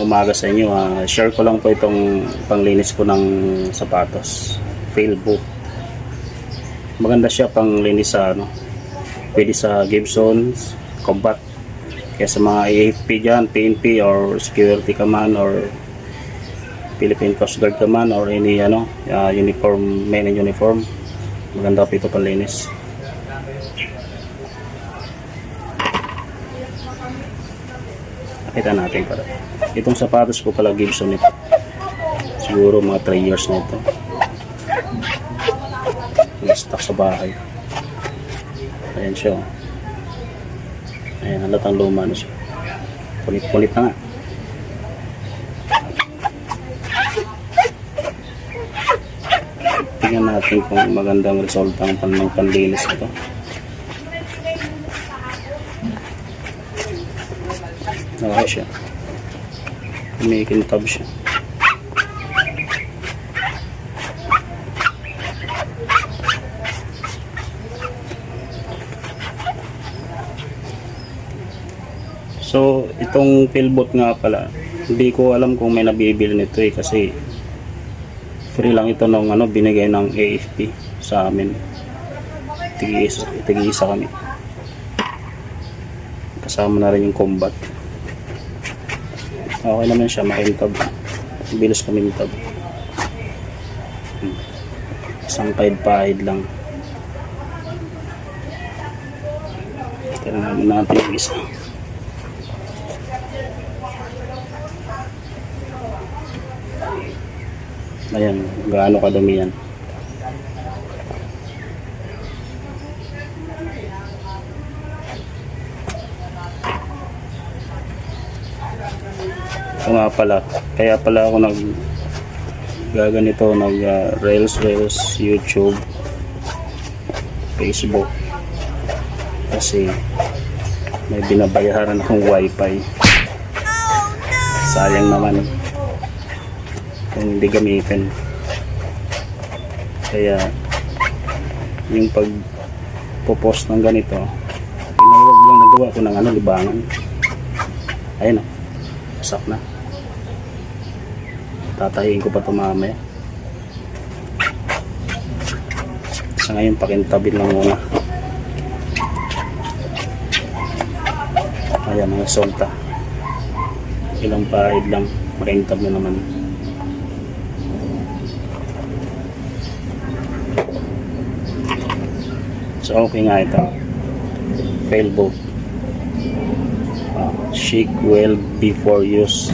umaga sa inyo. Share ko lang po itong panglinis ko ng sapatos. Failbook. Maganda siya panglinis sa pwede sa Gibsons, Combat. Kaya sa mga AFP dyan, PNP or security ka man or Philippine Coast Guard ka man or any uniform, men in uniform. Maganda po ito panlinis. Kita natin pala. Itong sapatos ko pala Gibson ito. Siguro mga 3 years na ito. Stock sa bahay. Ayan siya. Ayan, halatang luma na siya. Punit-punit na nga. Tingnan natin kung magandang resulta ng panlinis ito. Okay siya. Kumikintab siya. So, itong Failbook nga pala, hindi ko alam kung may nabibili nito kasi free lang ito nung binigay ng AFP sa amin. Tig-isa kami. Kasama na rin yung Combat. Okay naman siya, makintab. Bilis kumintab. Isang pahid lang. Tignan natin yung isa. Ayan, gaano kadumi yan. Ito nga pala, kaya pala ako gaganito, reels, YouTube, Facebook, kasi may binabayaran akong wifi. Sayang naman kung hindi gamitin. Kaya yung pagpo-post ng ganito, pinawag lang nagawa ko ng libangan. Ayun o, sak na. Tatahiin ko pa ito mamaya. Sa ngayon pakintabin lang muna. Ayan, mga solta. Ilang pahid lang, makintab na naman. So okay nga ito. Failbook. Shake well before use.